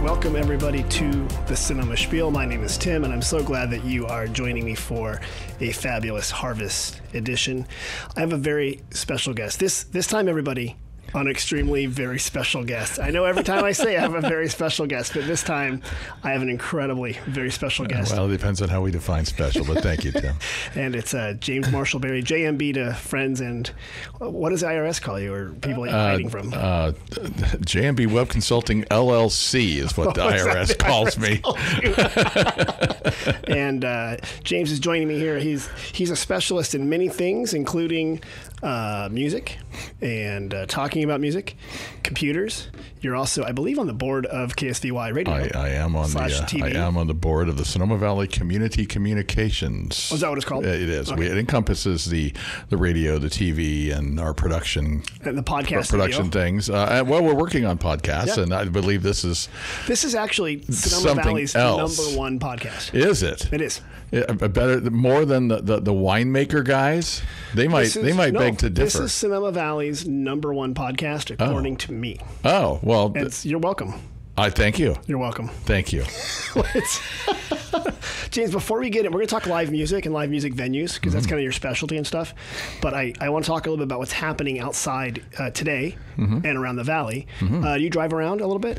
Welcome, everybody, to the Sonoma Spiel. My name is Tim, and I'm so glad that you are joining me for a fabulous Harvest edition. I have a very special guest. This time, everybody, an extremely very special guest. I know every time I say I have a very special guest, but this time I have an incredibly very special guest. Well, it depends on how we define special, but thank you, Tim. And it's James Marshall Berry, JMB to friends, and what does the IRS call you, or people you're hiding from? JMB Web Consulting LLC is what the IRS calls me. And James is joining me here. He's a specialist in many things, including music and talking about music, computers. You're also, I believe, on the board of KSVY Radio. I am on TV. I am on the board of the Sonoma Valley Community Communications. Oh, is that what it's called? It is. Okay. It encompasses the radio, the TV, and our production and the podcast production things. Well, we're working on podcasts, and I believe this is actually Sonoma Valley's number one podcast. Is it? It is. Better, more than the Winemaker guys. They might beg to differ. This is Sonoma Valley's number one podcast, according to me. Oh, well. You're welcome. I thank you. You're welcome. Thank you. James, before we get in, we're going to talk live music and live music venues, because that's kind of your specialty and stuff. But I want to talk a little bit about what's happening outside today and around the valley. Do you drive around a little bit?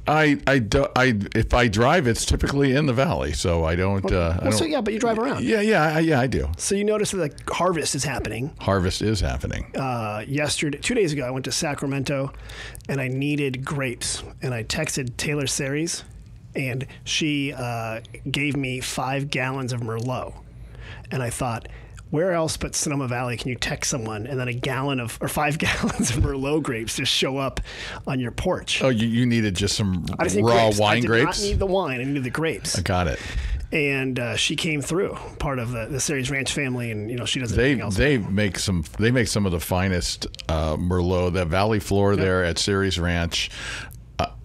If I drive, it's typically in the valley, so I don't. So but you drive around. Yeah, I do. So you notice that the harvest is happening. Harvest is happening. 2 days ago, I went to Sacramento, and I needed grapes, and I texted Taylor Series, and she gave me 5 gallons of Merlot, and I thought, where else but Sonoma Valley can you text someone and then 5 gallons of Merlot grapes just show up on your porch? Oh, you needed just some raw wine grapes? I did not need the wine. I needed the grapes. I got it. And she came through, part of the Series Ranch family, and she does everything else. They make some of the finest Merlot. The valley floor there at Series Ranch.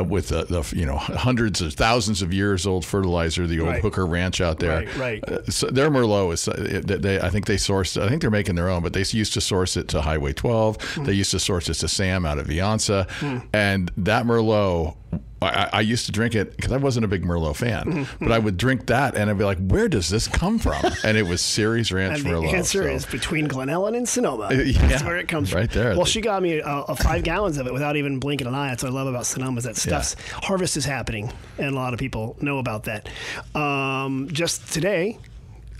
With the hundreds of thousands of years old fertilizer, the old Hooker Ranch out there. Right. So their Merlot is. I think they sourced. I think they're making their own, but they used to source it to Highway 12. They used to source it to Sam out of Vianza, and that Merlot. I used to drink it because I wasn't a big Merlot fan, but I would drink that and I'd be like, where does this come from? And it was Series Ranch and Merlot. The answer is between Glen Ellen and Sonoma. That's where it comes from. Right there. Well, she got me a 5 gallons of it without even blinking an eye. That's what I love about Sonoma, is that stuff's harvest is happening, and a lot of people know about that. Just today,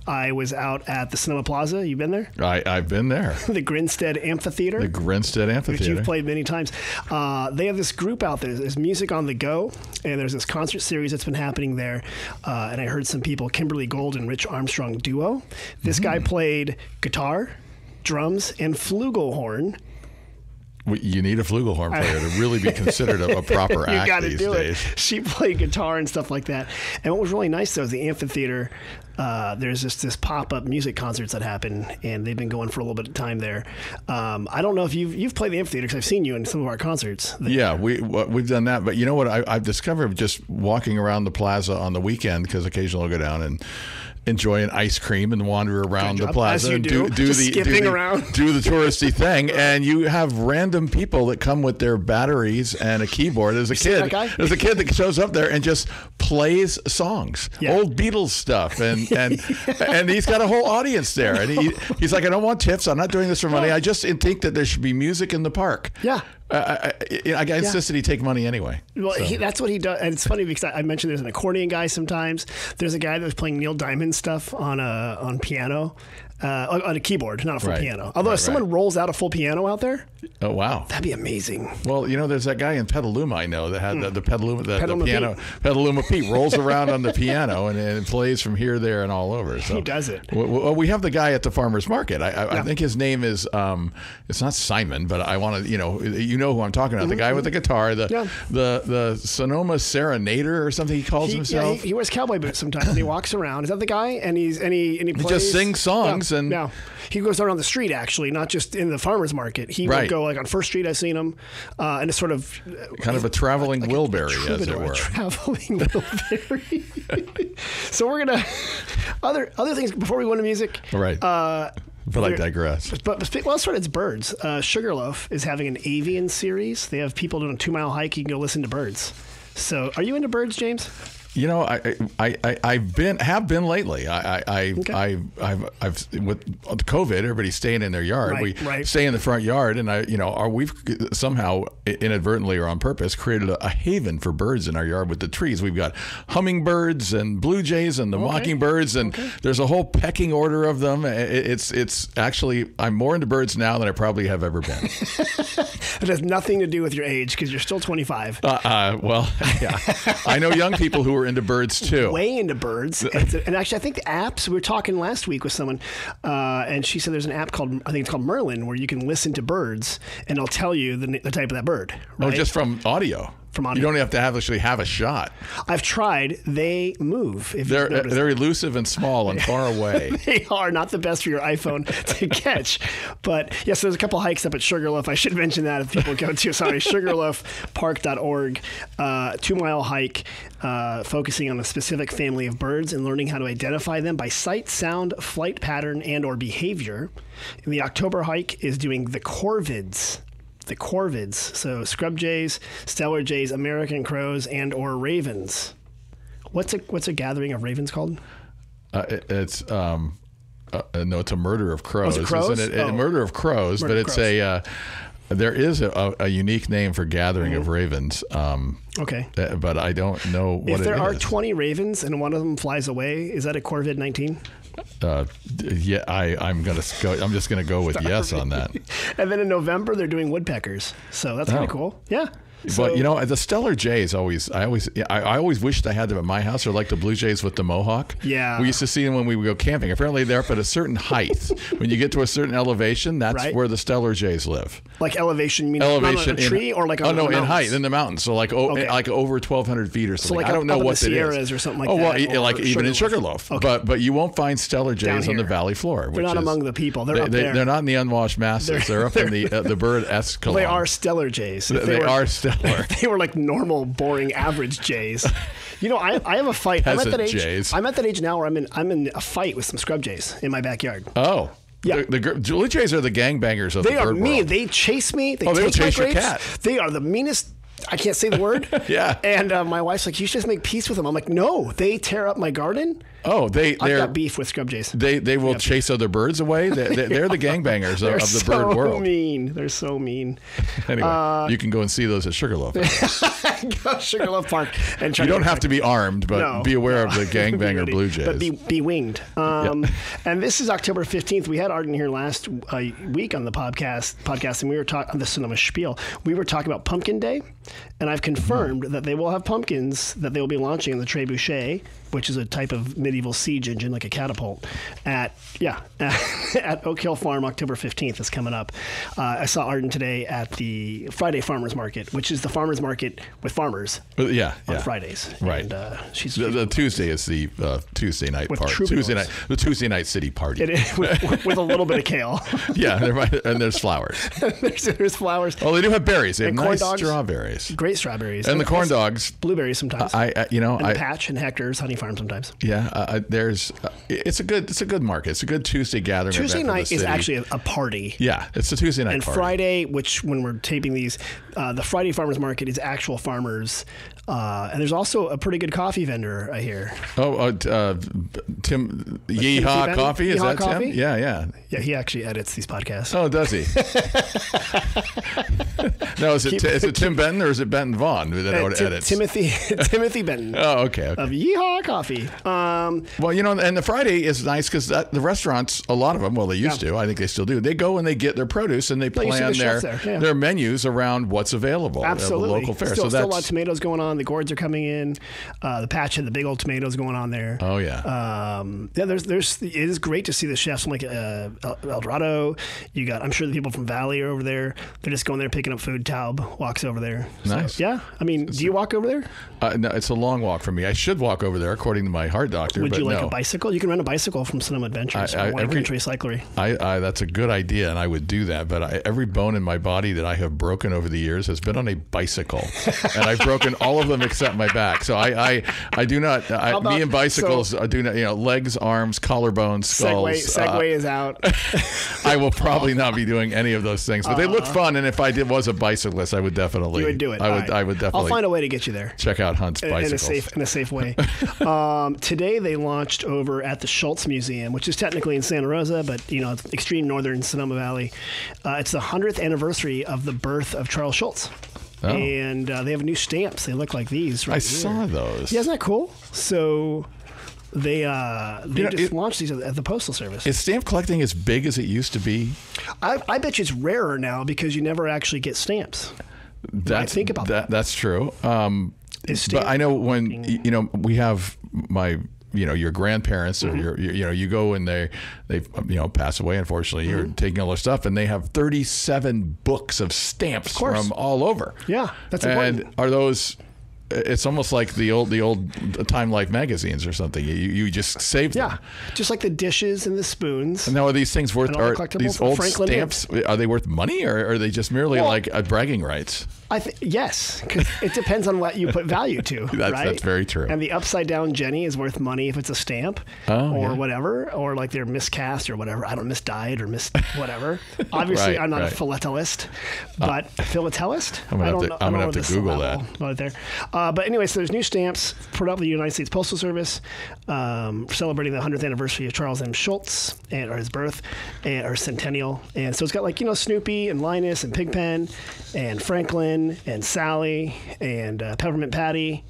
I was out at the Sonoma Plaza. You been there? I've been there. The Grinstead Amphitheater. Which you've played many times. They have this group out there. There's music on the go, and there's this concert series that's been happening there. And I heard some people, Kimberly Gold and Rich Armstrong duo. This guy played guitar, drums, and flugelhorn. You need a flugelhorn player to really be considered a proper act. You got to these do days. it. She played guitar and stuff like that. And what was really nice, though, is the amphitheater. There's this pop-up music concerts that happen, and they've been going for a little bit of time there. I don't know if you've played the amphitheater, because I've seen you in some of our concerts. Yeah, we've done that. But you know what? I've discovered just walking around the plaza on the weekend, because occasionally I'll go down and enjoy an ice cream and wander around the plaza and do the touristy thing. And you have random people that come with their batteries and a keyboard. There's a kid that shows up there and just plays songs, old Beatles stuff, and and he's got a whole audience there. And he's like, I don't want tips. I'm not doing this for money. I just think that there should be music in the park. Yeah. I insisted he take money anyway. Well, that's what he does. And it's funny because I mentioned there's an accordion guy sometimes. There's a guy that was playing Neil Diamond stuff on piano. On a keyboard, not a full piano. Although if someone rolls out a full piano out there, oh wow, that'd be amazing. Well, there's that guy in Petaluma I know that had the Petaluma piano. Petaluma Pete rolls around on the piano and plays from here, there, and all over. So he does it. Well, we have the guy at the farmers market. I think his name is it's not Simon, but I want to you know who I'm talking about. The guy with the guitar, the Sonoma Serenader or something he calls himself. He wears cowboy boots sometimes. And he walks around. Is that the guy? And he plays, just sings songs. And no, he goes around the street, actually, not just in the farmer's market. He would go like on First Street. I've seen him, and it's sort of kind of a traveling Wilbury, as it were. A traveling Wilbury. So we're gonna other things before we go into music. Right. But I digress. But let's start. It's birds. Sugarloaf is having an avian series. They have people doing a 2-mile hike. You can go listen to birds. So are you into birds, James? You know, I've been lately. I've with COVID, everybody's staying in their yard. We stay in the front yard, and we've somehow inadvertently or on purpose created a haven for birds in our yard with the trees. We've got hummingbirds and blue jays and the mockingbirds, and there's a whole pecking order of them. It's actually, I'm more into birds now than I probably have ever been. It has nothing to do with your age because you're still 25. Well, yeah, I know young people who are into birds too. Way into birds. And actually, I think the apps, we were talking last week with someone, and she said there's an app called, I think it's called Merlin, where you can listen to birds and it'll tell you the type of that bird. Right? Oh, just from audio. You don't have to actually have a shot. I've tried. They move. They're elusive and small and far away. They are not the best for your iPhone to catch. But yes, there's a couple hikes up at Sugarloaf. I should mention that if people go to, sugarloafpark.org, 2-mile hike focusing on a specific family of birds and learning how to identify them by sight, sound, flight pattern, and or behavior. And the October hike is doing the corvids. The corvids, so scrub jays, stellar jays, American crows, and or ravens. What's a gathering of ravens called? It's no, it's a murder of crows. Oh, is it crows? Isn't it? A murder of crows, but it's crows. There is a unique name for gathering of ravens. Okay, but I don't know what it is. If there are 20 ravens and one of them flies away, is that a corvid-19? Yeah, I'm just gonna go with yes on that. And then in November they're doing woodpeckers, so that's kind of cool. Yeah. But the stellar jays I always wished I had them at my house, or like the blue jays with the mohawk. Yeah. We used to see them when we would go camping. Apparently they're up at a certain height. When you get to a certain elevation, that's where the stellar jays live. Like elevation, you mean elevation on a tree or like on the mountains? In height, in the mountains. So like like over 1,200 feet or something. So like I don't know what the Sierras or something like that. Oh well, like even in Sugarloaf. Okay. But you won't find stellar jays on the valley floor. They're not among the people. They're up there. They're not in the unwashed masses. They're up in the bird escalon. They are stellar jays. They are stellar. They were like normal, boring, average jays. You know, I have a fight. I'm at that age. Jays. I'm at that age now where I'm in a fight with some scrub jays in my backyard. Oh. Yeah. The blue jays are the gangbangers of the bird world. They are mean. They chase me. They will chase your cat. They are the meanest. I can't say the word. Yeah. And my wife's like, you should just make peace with them. I'm like, no, they tear up my garden. Oh, I've got beef with scrub jays. They will chase other birds away. They're the gangbangers of the bird world. They're so mean. Anyway, you can go and see those at Sugarloaf. Go to Sugarloaf Park and try. You don't have to be armed, but be aware of the gangbanger blue jays. But be winged. And this is October 15th. We had Arden here last week on the podcast, and we were talking on the Sonoma Spiel. We were talking about Pumpkin Day, and I've confirmed that they will have pumpkins that they will be launching in the trebuchet, which is a type of medieval siege engine, like a catapult, at Oak Hill Farm. October 15th is coming up. I saw Arden today at the Friday Farmers Market, which is the farmers market with farmers. On Fridays. Right. And, the Tuesday is the Tuesday night party. The Tuesday night city party. It is, with a little bit of kale. Yeah, and there's flowers. there's flowers. Oh, they do have berries. They have nice strawberries. Great strawberries. And the corn dogs. Blueberries sometimes. The Patch and Hector's Honey Farm sometimes. Yeah, it's a good market. It's a good Tuesday gathering. Tuesday night is actually a party. Yeah, it's a Tuesday night and party. Friday, which when we're taping these, the Friday Farmers Market is actual farmers. And there's also a pretty good coffee vendor, I hear. Oh, Tim Yeehaw Coffee? Is that Coffee? Tim? Yeah. Yeah, he actually edits these podcasts. Oh, does he? No, is it Tim Benton or is it Benton Vaughn that edits? Timothy Benton. Oh, okay. Of Yeehaw Coffee. Well, and the Friday is nice because the restaurants, a lot of them, they used to, I think they still do, they go and they get their produce and they plan their menus around what's available. Absolutely. At the local fair. Still a lot of tomatoes going on. The gourds are coming in. The Patch had the big old tomatoes going on there. Oh yeah. It is great to see the chefs from like El Dorado. I'm sure the people from Valley are over there. They're just going there picking up food. Taub walks over there. Nice. So, yeah. I mean, do you walk over there? No, it's a long walk for me. I should walk over there according to my heart doctor. Would you like a bicycle? You can rent a bicycle from Sonoma Adventures. Wine Country Cyclery. That's a good idea, and I would do that. But every bone in my body that I have broken over the years has been on a bicycle, and I've broken all of them except my back. So I do not. Me and bicycles do not. legs, arms, collarbones, skulls. Segway is out. I will probably not be doing any of those things, but they look fun. And if I was a bicyclist, I would definitely. You would do it. I would definitely. I'll find a way to get you there. Check out Hunt's bicycles in a safe way. Today they launched over at the Schultz Museum, which is technically in Santa Rosa, but it's extreme northern Sonoma Valley. It's the 100th anniversary of the birth of Charles Schultz. Oh. And they have new stamps. They look like these. Right I saw those. Yeah, isn't that cool? So they just launched these at the Postal Service. Is stamp collecting as big as it used to be? I bet you it's rarer now because you never actually get stamps. Think about that. That's true. But I know when we have my. Your grandparents or you go and they pass away, unfortunately. You're taking all their stuff, and they have 37 books of stamps from all over. Yeah, that's important. And are those? It's almost like the old Time Life magazines or something. You just save them. Yeah, just like the dishes and the spoons. And now, are these things worth? Are these old stamps? Are they worth money, or are they just merely like bragging rights? Yes, because it depends on what you put value to. That's very true. And the upside down Jenny is worth money if it's a stamp whatever, or like they're miscast or whatever. I don't misdyed or whatever. Obviously, I'm not a philatelist, but philatelist. I'm gonna have to Google that right there. But anyway, so there's new stamps put up by the United States Postal Service celebrating the 100th anniversary of Charles M. Schultz or his birth or centennial. And so it's got like Snoopy and Linus and Pigpen and Franklin and Sally and Peppermint Patty.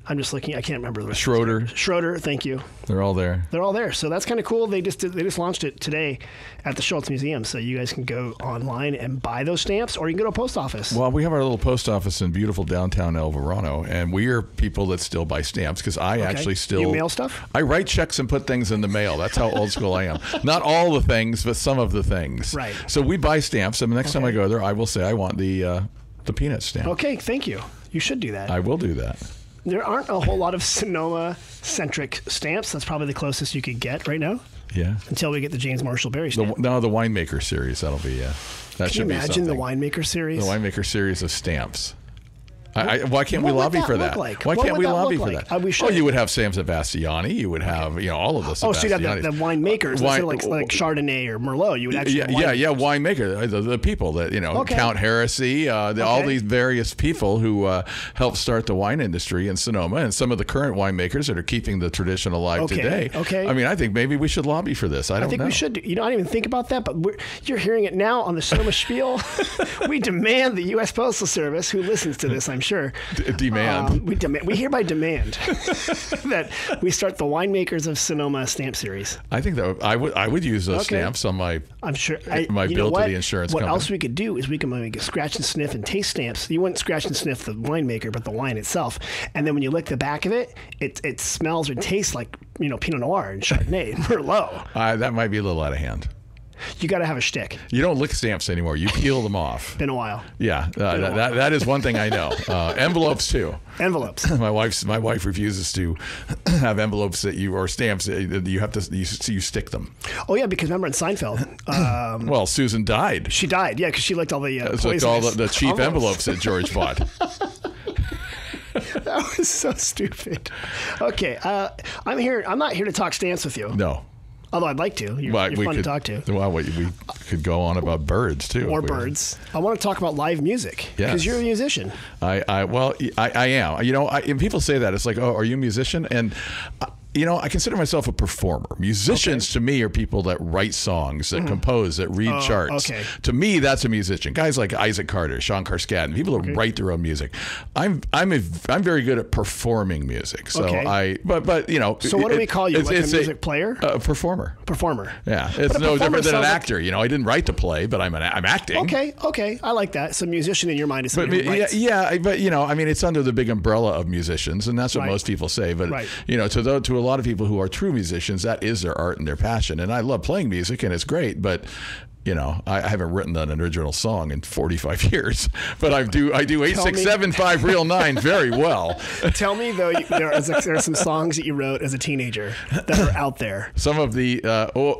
I'm just looking. I can't remember the rest. Schroeder. Thank you. They're all there. So that's kind of cool. They just launched it today at the Schultz Museum. So you guys can go online and buy those stamps, or you can go to a post office. Well, we have our little post office in beautiful downtown El Verano, and we are people that still buy stamps because I actually still. You mail stuff? I write checks and put things in the mail. That's how old school I am. Not all the things, but some of the things. Right. So we buy stamps, and the next time I go there, I will say I want the peanut stamp. Okay, thank you. You should do that. I will do that. There aren't a whole lot of Sonoma-centric stamps. That's probably the closest you could get right now. Yeah. Until we get the James Marshall Berry stamp. The Winemaker Series. That'll be, that should be something. Can you imagine the Winemaker Series? The Winemaker Series of stamps. Why can't we lobby for that? Like? Why can't we lobby for that? We should. Oh, you would have Sam Sebastiani. You would have all of the Sebastianis. Oh, so you'd have the winemakers instead of like Chardonnay or Merlot. You would actually winemaker. The people that Count Heresy, all these various people who helped start the wine industry in Sonoma, and some of the current winemakers that are keeping the tradition alive today. Okay. I mean, I think maybe we should lobby for this. I think we should. I didn't even think about that, but you're hearing it now on the Sonoma Spiel. We demand the U.S. Postal Service, who listens to this, I'm sure. Demand. We hereby demand that we start the Winemakers of Sonoma stamp series. I think that I would use those stamps on my. I'm sure my bill to the insurance company. What else we could do is we can maybe scratch and sniff and taste stamps. You wouldn't scratch and sniff the winemaker, but the wine itself. And then when you lick the back of it, it smells or tastes like Pinot Noir and Chardonnay and Merlot. That might be a little out of hand. You got to have a shtick. You don't lick stamps anymore. You peel them off. Been a while. Yeah, that is one thing I know. Envelopes too. Envelopes. My wife refuses to have envelopes or stamps that you have to you stick them. Oh yeah, because remember in Seinfeld. Well, Susan died. She died. Yeah, because she licked all the poisonous all the cheap envelopes that George bought. That was so stupid. Okay, I'm not here to talk stamps with you. No. Although I'd like to. You're fun to talk to. Well, we could go on about birds, too. Or birds. I want to talk about live music. Because you're a musician. I am. And people say that. It's like, oh, are you a musician? And I consider myself a performer. Musicians to me are people that write songs, that compose, that read charts. Okay. To me, that's a musician. Guys like Isaac Carter, Sean Carskadden, people that write their own music. I'm very good at performing music. So So what do we call you? Like a music player? Performer. Performer. Yeah, it's no different than an actor. I didn't write the play, but I'm acting. Okay, I like that. So musician in your mind is somebody who writes. But it's under the big umbrella of musicians, and that's what most people say. But to a lot of people who are true musicians, that is their art and their passion. And I love playing music, and it's great, but You know, I haven't written an original song in 45 years, but I do 8, 6, 7, 5, real 9 very well. Tell me though, there are some songs that you wrote as a teenager that are out there. Some of the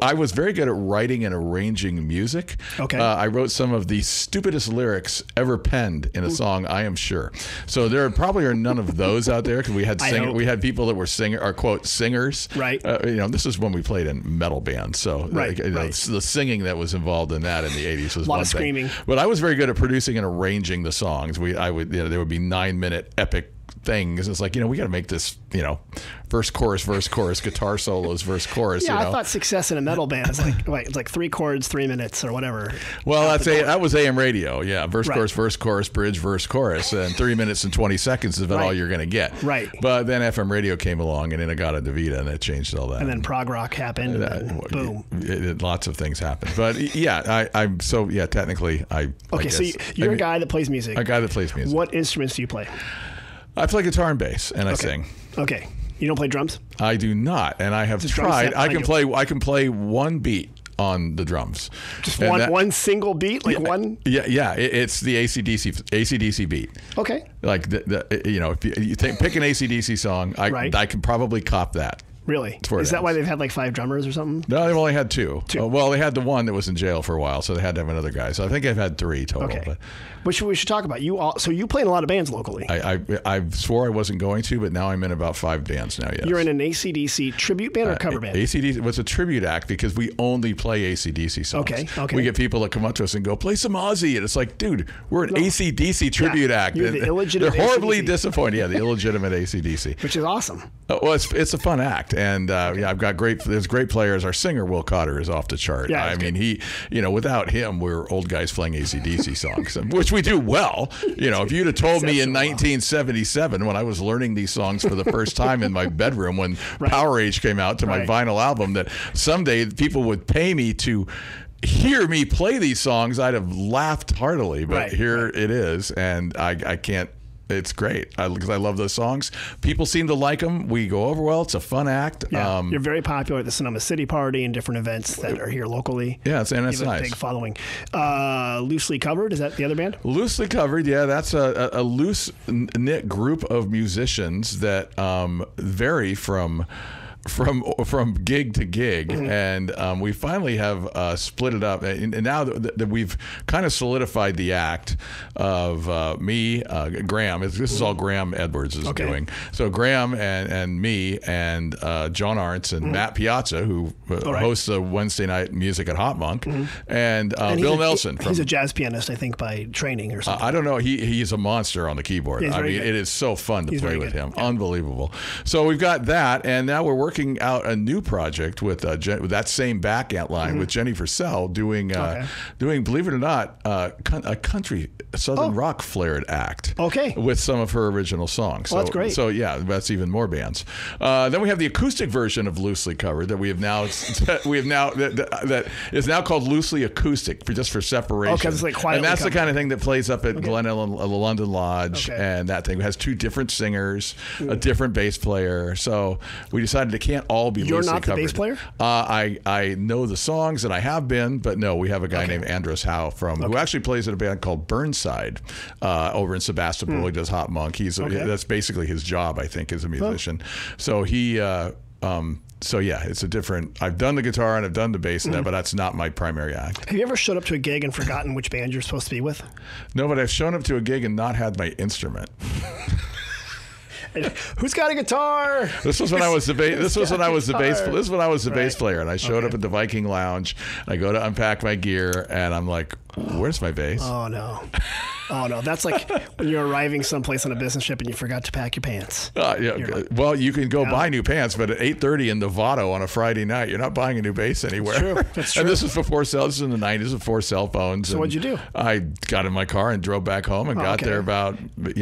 I was very good at writing and arranging music. Okay. I wrote some of the stupidest lyrics ever penned in a song, I am sure. So there probably are none of those out there because we had people that were quote singers. Right. You know, this is when we played in metal bands, so right. The singing that was involved in that in the 80s was a lot of screaming. But I was very good at producing and arranging the songs. There would be 9-minute epic things. It's like, we got to make this, verse, chorus, guitar solos, verse, chorus. Yeah, I thought success in a metal band is it's like 3 chords, 3 minutes or whatever. Well, that was AM radio. Yeah, verse, chorus, bridge, verse, chorus, and 3 minutes and 20 seconds is about all you're going to get. Right. But then FM radio came along and Inagata Devita, and it changed all that. And then prog rock happened. And boom. Lots of things happened. But yeah, technically I. Okay, so you're a guy that plays music. A guy that plays music. What instruments do you play? I play guitar and bass, and I sing. Okay. You don't play drums? I do not, and I have tried. I can play one beat on the drums. Just one single beat, one. Yeah. It's the AC/DC beat. Okay. Like if you pick an AC/DC song, I can probably cop that. Really? Is that why they've had 5 drummers or something? No, they've only had 2. Well, they had the one that was in jail for a while, so they had to have another guy. So I think I've had 3 total. Okay. But which we should talk about. So you play in a lot of bands locally. I swore I wasn't going to, but now I'm in about 5 bands now, yes. You're in an AC/DC tribute band or cover band? AC/DC was a tribute act because we only play AC/DC songs. Okay. We get people that come up to us and go, play some Ozzy. And it's like, dude, we're an AC/DC tribute act. You're the illegitimate They're horribly AC/DC. disappointed. Yeah, the illegitimate AC/DC. Which is awesome. Well, it's a fun act. And I've got there's great players. Our singer, Will Cotter, is off the chart. Yeah, I mean, he, without him, we're old guys playing AC/DC songs, which we do well. If you'd have told me in 1977 when I was learning these songs for the first time in my bedroom when Power Age came out to my vinyl album that someday people would pay me to hear me play these songs, I'd have laughed heartily. But here it is, and I can't. It's great because I love those songs. People seem to like them. We go over well. It's a fun act. Yeah, you're very popular at the Sonoma City Party and different events that are here locally. Yeah, it's nice. A big following. Loosely Covered, is that the other band? Loosely Covered, yeah. That's a loose-knit group of musicians that vary from gig to gig, and we finally have split it up, and now that we've kind of solidified the act of me, Graham. This is all Graham Edwards is doing. So Graham and me and John Arntz and Matt Piazza, who hosts the Wednesday night music at Hot Monk, and Bill Nelson. He's a jazz pianist, I think, by training or something. I don't know. He's a monster on the keyboard. I mean, it is so fun to play with him. Yeah. Unbelievable. So we've got that, and now we're working out a new project with that same back line with Jenny Purcell doing, believe it or not, a country southern rock flared act. Okay. With some of her original songs. Well, that's great. So yeah, that's even more bands. Then we have the acoustic version of Loosely Covered that we have now that is now called Loosely Acoustic just for separation. Okay, it's like quietly and that's the kind of thing that plays up at Glen Ellen, London Lodge, and that thing. It has 2 different singers, a different bass player. So we decided it can't all be You're Loosely not the Covered. bass player? I know the songs and I have been, but no, we have a guy named Andros Howe who actually plays in a band called Burnside over in Sebastopol. He does Hot Monk. That's basically his job, I think, as a musician. So he so yeah, it's a different. I've done the guitar and I've done the bass and that, but that's not my primary act. Have you ever showed up to a gig and forgotten which band you're supposed to be with? No, but I've shown up to a gig and not had my instrument. Who's got a guitar? This was when I was the bass. This was when I was the bass. This is when I was the bass player, and I showed up at the Viking Lounge. I go to unpack my gear, and I'm like, "Where's my bass?" Oh no. Oh no, that's like when you're arriving someplace on a business trip and you forgot to pack your pants. Well, you can go buy new pants, but at 8:30 in Novato on a Friday night, you're not buying a new bass anywhere. That's true. That's true. And this is before this is in the 90s before cell phones. So what'd you do? I got in my car and drove back home and got there about, we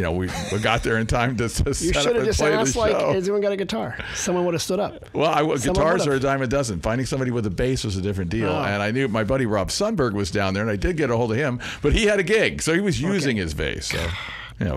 got there in time to set up and play the show. You should have just asked, has anyone got a guitar? Someone would have stood up. Well, guitars are a dime a dozen. Finding somebody with a bass was a different deal. And I knew my buddy Rob Sundberg was down there, and I did get a hold of him, but he had a gig, so he was using his bass.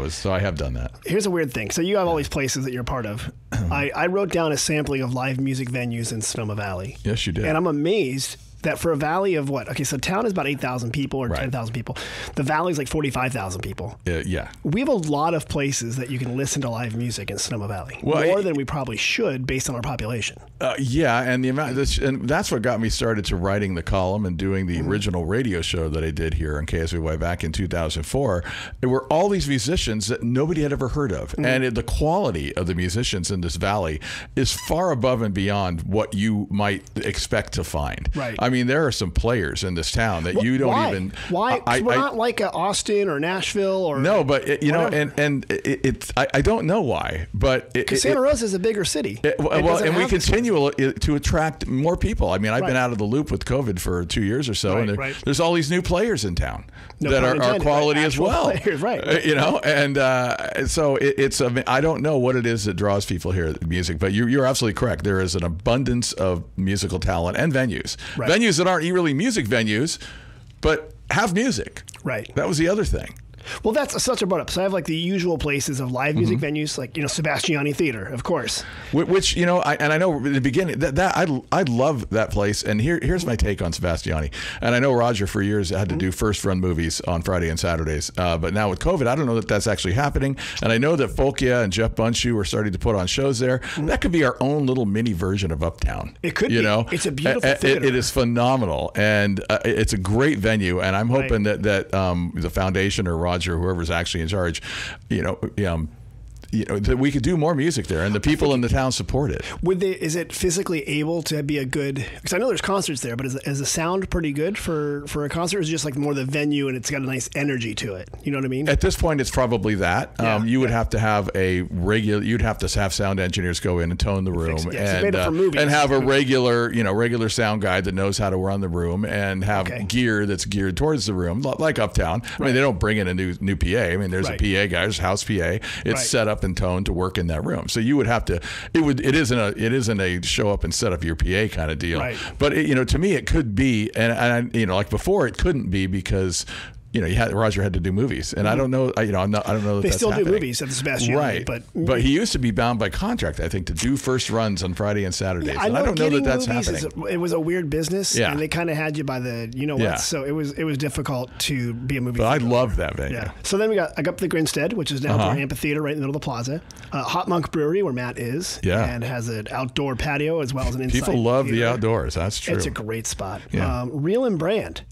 So I have done that. Here's a weird thing. So you have all these places that you're part of. I wrote down a sampling of live music venues in Sonoma Valley. Yes, you did. And I'm amazed that for a valley of what? Okay, so town is about 8,000 people or 10,000 people. The valley is like 45,000 people. Yeah. We have a lot of places that you can listen to live music in Sonoma Valley. Well, more than we probably should based on our population. Yeah, and the amount, and that's what got me started to writing the column and doing the original radio show that I did here on KSVY back in 2004. There were all these musicians that nobody had ever heard of. And the quality of the musicians in this valley is far above and beyond what you might expect to find. Right. I mean, there are some players in this town that you don't even. Why? We're not like Austin or Nashville or. No, but I don't know why, but because Santa Rosa is a bigger city. And we continue to attract more people. I mean, I've been out of the loop with COVID for 2 years or so, and there's all these new players in town that are quality as well. Players, you know, and so it's. I don't know what it is that draws people here at music, but you're absolutely correct. There is an abundance of musical talent and venues. Venues that aren't really music venues, but have music. Right. That was the other thing. Well, that's such a brought up. So I have like the usual places of live music venues, like, you know, Sebastopiani Theater, of course. Which, you know, I know in the beginning that I love that place. And here's my take on Sebastopiani. And I know Roger for years had to do first run movies on Friday and Saturdays. But now with COVID, I don't know that that's actually happening. And I know that Folkia and Jeff Bunchu are starting to put on shows there. That could be our own little mini version of Uptown. It could be. Know? It's a beautiful theater. It is phenomenal. And it's a great venue. And I'm hoping that the foundation or Roger, whoever's actually in charge, that we could do more music there, and the people in the town support it. Is it physically able to be a good? Because I know there's concerts there, but is the sound pretty good for a concert? Or is it just like more the venue and it's got a nice energy to it? You know what I mean? At this point, it's probably that. You would have to have you'd have to have sound engineers go in and tone the room, and have a regular sound guy that knows how to run the room, and have gear that's geared towards the room, like Uptown. I mean, they don't bring in a new PA. I mean, there's a PA guy, there's a house PA. It's set up and toned to work in that room. So you would have to. It isn't a show up and set up your PA kind of deal. But to me, it could be, and like before, it couldn't be because. Roger had to do movies, and I don't know. I don't know that they that's still happening. do movies at the Sebastian, but he used to be bound by contract, I think, to do first runs on Friday and Saturdays. I don't know that that's happening. It was a weird business, and they kind of had you by the what. So it was difficult to be a movie. But I love that venue. Yeah. So then I got the Grinstead, which is down the amphitheater right in the middle of the plaza. Hot Monk Brewery, where Matt is, and has an outdoor patio as well as an inside. People love the outdoors. That's true. It's a great spot. Yeah. Real and Brand.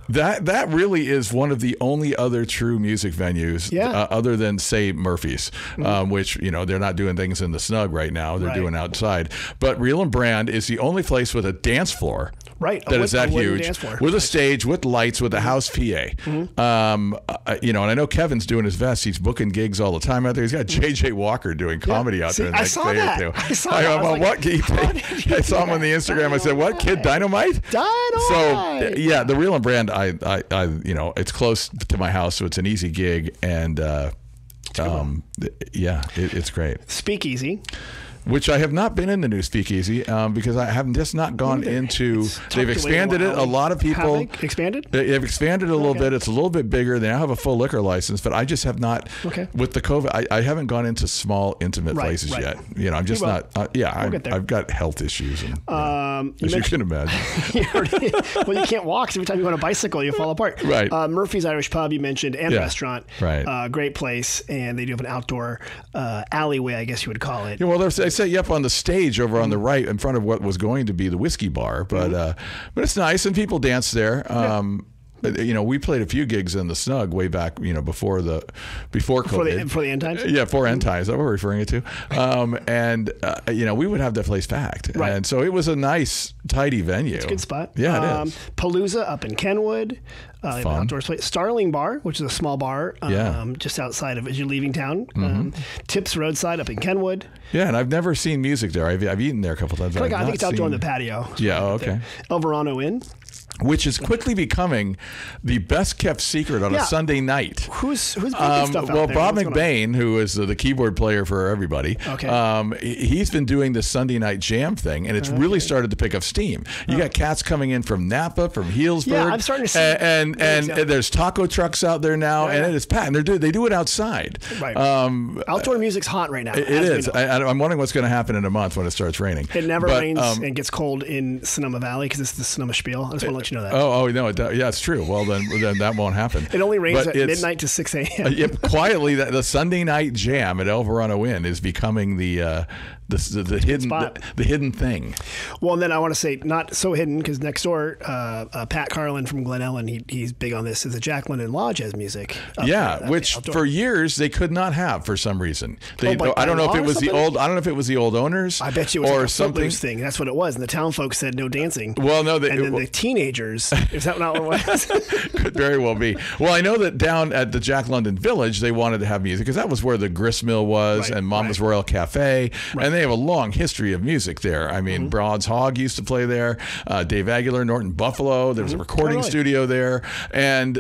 That really is one of the only other true music venues, other than, say, Murphy's, which, they're not doing things in the snug right now. They're doing outside. But Real and Brand is the only place with a dance floor. That is that huge, with a stage, with lights, with a house PA. And I know Kevin's doing his best. He's booking gigs all the time out there. He's got J.J. Walker doing comedy out there the next day or two. I saw that. I saw him on the Instagram. I said, "What, Kid Dynamite?" So yeah, the Real and Brand. I it's close to my house, so it's an easy gig, and it's great. Speakeasy. Which I have not been in the new Speakeasy because I have just not gone into. They've expanded it. A lot of people have expanded. They've expanded it a little bit. It's a little bit bigger. They now have a full liquor license, but I just have not. With the COVID, I haven't gone into small, intimate places yet. I'm just not. I've got health issues, as you can imagine. Well, you can't walk. So every time you want a bicycle, you fall apart. Right. Murphy's Irish Pub you mentioned, and restaurant. Right. Great place, and they do have an outdoor alleyway, I guess you would call it. Yeah. Well, they set you up on the stage over on the right in front of what was going to be the whiskey bar, but it's nice and people dance there. We played a few gigs in the snug way back, before COVID. For the end times? Yeah, for end times. That's what we're referring it to. We would have that place packed. Right. And so it was a nice, tidy venue. It's a good spot. Yeah, it is. Palooza up in Kenwood. Outdoor place. Starling Bar, which is a small bar just outside of as you're leaving town. Tips Roadside up in Kenwood. Yeah, and I've never seen music there. I've eaten there a couple times. I think it's outdoor on the patio. Yeah, okay. El Verano Inn. which is quickly becoming the best kept secret on a Sunday night. Who's bringing stuff out there? Well, Bob McBain, who is the keyboard player for everybody, he's been doing this Sunday night jam thing, and it's really started to pick up steam. You got cats coming in from Napa, from Healdsburg. Yeah, I'm starting to see. And there's taco trucks out there now, and it is packed. And they do it outside. Right. Outdoor music's hot right now. It is. I'm wondering what's going to happen in a month when it starts raining. It never rains and gets cold in Sonoma Valley because it's the Sonoma Spiel. I just want to let you know that. Oh no, yeah, it's true. Well, then that won't happen. It only rains at midnight to 6 a.m. Quietly, the Sunday night jam at El Verano Inn is becoming the hidden thing. Well, and then I want to say not so hidden because next door, Pat Carlin from Glen Ellen, he's big on this. Is the Jack London Lodge has music. Which for years they could not have for some reason. I don't know if it was the old. I don't know if it was the old owners. I bet you it was like a Footloose thing. That's what it was. And the town folks said no dancing. Well, no, and then the teenagers. Is that not what it was? Could very well be. Well, I know that down at the Jack London Village they wanted to have music because that was where the grist mill was and Mama's Royal Cafe, and they have a long history of music there. I mean, Broad's Hog used to play there. Dave Aguilar, Norton Buffalo. There was a recording studio there,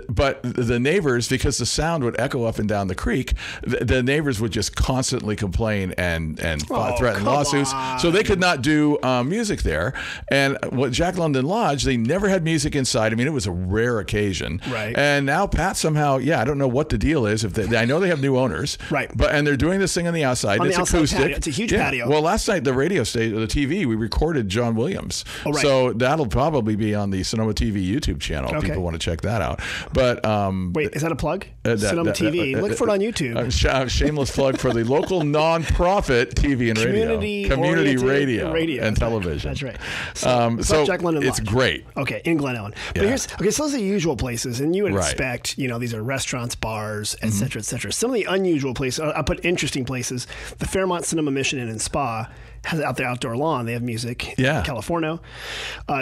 but the neighbors, because the sound would echo up and down the creek, the neighbors would just constantly complain and threaten lawsuits. So they could not do music there. And what Jack London Lodge, they never had music inside. I mean, it was a rare occasion. Right. And now Pat somehow, I don't know what the deal is. I know they have new owners. Right. And they're doing this thing on the outside. On it's the outside acoustic. patio. It's a huge patio. Well, last night the radio station, the TV, we recorded John Williams. Oh, right. So that'll probably be on the Sonoma TV YouTube channel. If people want to check that out. But wait, is that a plug? Sonoma TV. Look for it on YouTube. Shameless plug for the local nonprofit TV and community radio and television. That's right. So Jack London Lodge. It's great. Okay, in Glen Ellen. But so those are the usual places, and you would expect, these are restaurants, bars, et cetera, et cetera. Some of the unusual places, I put interesting places. The Fairmont Sonoma Mission Inn and Spa has out their outdoor lawn. They have music. Yeah. California.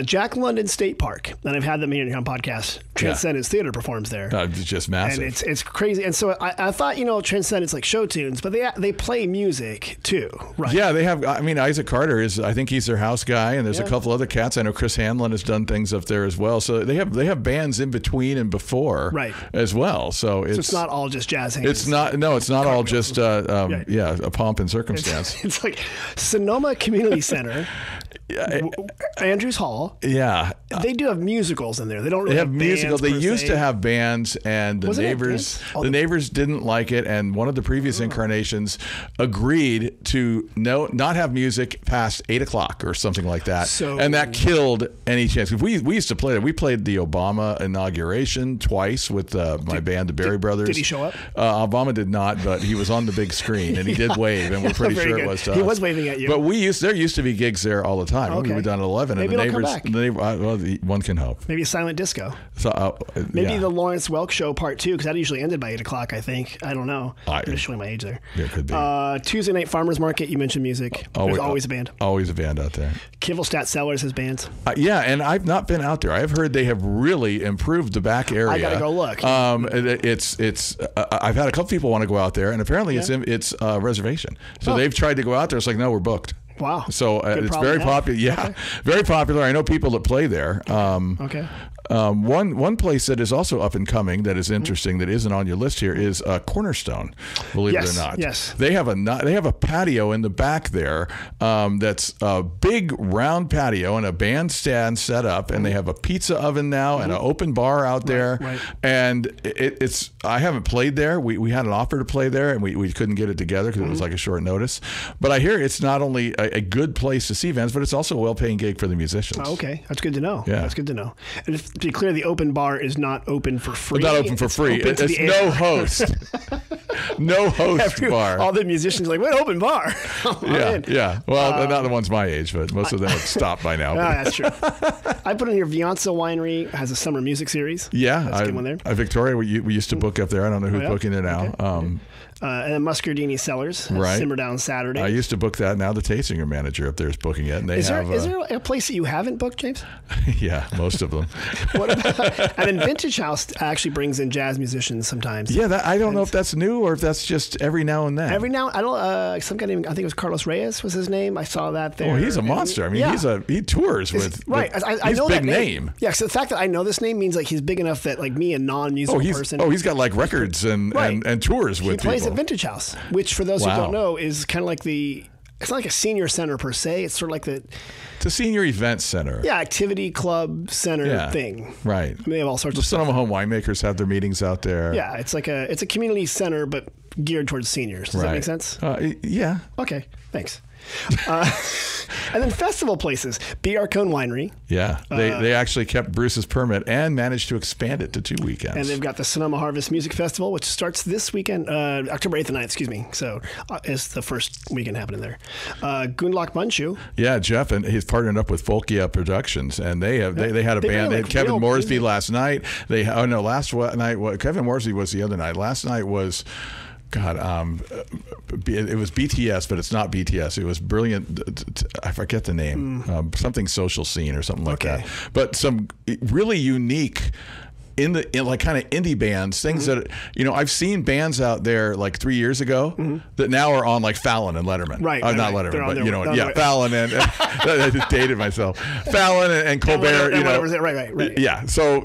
Jack London State Park. And I've had them here on podcast. Transcendent Theater performs there. It's just massive. And it's crazy. And so I thought, Transcendent's like show tunes, but they play music too, right? Yeah, they have. I mean, Isaac Carter I think he's their house guy, and there's a couple other cats. I know Chris Hanlon has done things up there as well. So they have bands in between and before as well. So it's not all just jazz hands. It's not all just a pomp and circumstance. It's like Sonoma Community Center. Andrews Hall. Yeah. They do have musicals in there. They don't really have musicals. They used to have bands, and the neighbors didn't like it, and one of the previous incarnations agreed to not have music past 8 o'clock or something like that. And that killed any chance. We used to play that. We played the Obama inauguration twice with my band, the Berry Brothers. Did he show up? Obama did not, but he was on the big screen, and he did wave, and we're pretty sure it was to us. He was waving at you. But there used to be gigs there all the time. Okay. We were done at 11, Maybe and the neighbors, one can hope. Maybe a silent disco. So maybe the Lawrence Welk Show Part 2, because that usually ended by 8 o'clock, I think. I don't know. I'm just showing my age there. Yeah, it could be. Tuesday Night Farmers Market, you mentioned music. There's always a band. Always a band out there. Kivelstadt Cellars has bands. And I've not been out there. I've heard they have really improved the back area. I gotta go look. I've had a couple people want to go out there, and apparently it's reservation. So they've tried to go out there. It's like, no, we're booked. Wow. So it's very popular. Yeah, very popular. I know people that play there. One place that is also up and coming that is interesting that isn't on your list here is Cornerstone. Believe it or not, they have a patio in the back there that's a big round patio and a bandstand set up, and they have a pizza oven now and an open bar out there. Right. And it's I haven't played there. We had an offer to play there, and we couldn't get it together because it was like a short notice. But I hear it's not only a good place to see bands, but it's also a well-paying gig for the musicians. Oh, okay, that's good to know. Yeah, that's good to know. And to be clear, the open bar is not open for free. It's not open for free. It's no host. No host bar. All the musicians are like, what open bar? Yeah. Well, not the ones my age, but most of them have stopped by now. That's true. I put in here, Vianza Winery has a summer music series. Yeah. That's a good one there. Victoria, we used to book up there. I don't know who's booking it now. Okay. And then Muscardini Cellars, right. Simmer Down Saturday. I used to book that. Now the tasting room manager up there is booking it. And they is there a place that you haven't booked, James? Yeah, most of them. What about, and then Vintage House actually brings in jazz musicians sometimes. Yeah, I don't know if that's new or if that's just every now and then. Every now, I don't. Some guy named, I think it was Carlos Reyes was his name. I saw that there. Oh, he's a monster. I mean, he tours with. Right, I he's know big that name. Yeah, so the fact that I know this name means like he's big enough that like me, a non-musical person. Oh, he's got like records and tours with people. He plays at Vintage House, which for those who don't know is kind of like it's not like a senior center per se. It's sort of like it's a senior event center. Yeah, activity club center thing. Right. They have all sorts of Sonoma home winemakers have their meetings out there. Yeah, it's a community center, but geared towards seniors. Does that make sense? Yeah. Okay, thanks. And then festival places, B.R. Cone Winery. Yeah, they actually kept Bruce's permit and managed to expand it to 2 weekends. And they've got the Sonoma Harvest Music Festival, which starts this weekend, October 8th and 9th, excuse me. So it's the first weekend happening there. Gundlach Bunchu. Yeah, Jeff, and he's partnered up with Folkia Productions, and they had a band. They had Kevin Morsby last night. Last night, Kevin Morsby was the other night. Last night was... God, it was BTS, but it's not BTS. It was Brilliant. I forget the name. Something Social Scene or something like that. But some really unique in like kind of indie bands, things that I've seen bands out there like 3 years ago that now are on like Fallon and Letterman. Right. Not Letterman, but Fallon and I just dated myself. Fallon and Colbert. Right. Yeah. So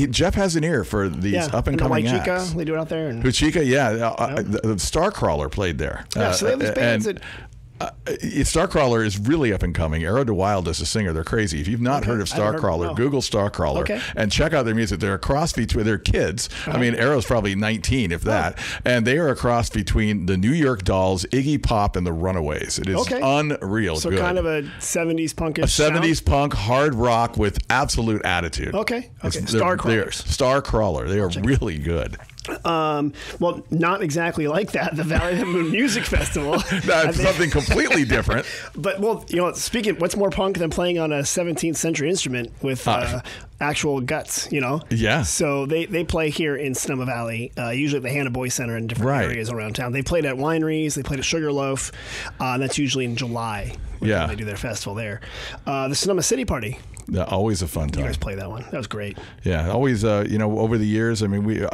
Jeff has an ear for these up and coming acts. Chica, they do it out there. Huchica, the Starcrawler played there. Yeah, so they have these bands that. Starcrawler is really up and coming. Arrow DeWild is a singer. They're crazy. If you've not heard of Starcrawler, Google Starcrawler and check out their music. They're a cross between their kids. I mean, Arrow's probably 19, if that. And they are a cross between the New York Dolls, Iggy Pop, and the Runaways. It is unreal. So good. kind of a 70s punkish. A 70s punk hard rock with absolute attitude. Okay. Starcrawler. They are really good. Well, not exactly like that. The Valley of the Moon Music Festival. That's something completely different. But speaking, what's more punk than playing on a 17th century instrument with actual guts? Yeah. So they play here in Sonoma Valley, usually at the Hannah Boy Center in different areas around town. They played at wineries. They played at Sugarloaf. That's usually in July. When they do their festival there. The Sonoma City Party. Yeah, always a fun time. You guys play that one. That was great. Yeah, always. Over the years, I mean,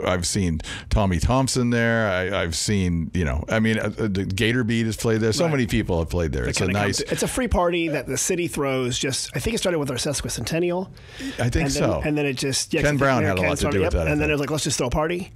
I've seen Tommy Thompson there. I've seen, the Gator Beat has played there. So many people have played there. It's a nice. It's a free party that the city throws. I think it started with our sesquicentennial. I think so. And then it just Ken Brown had a lot to do with that. And then it was like, let's just throw a party.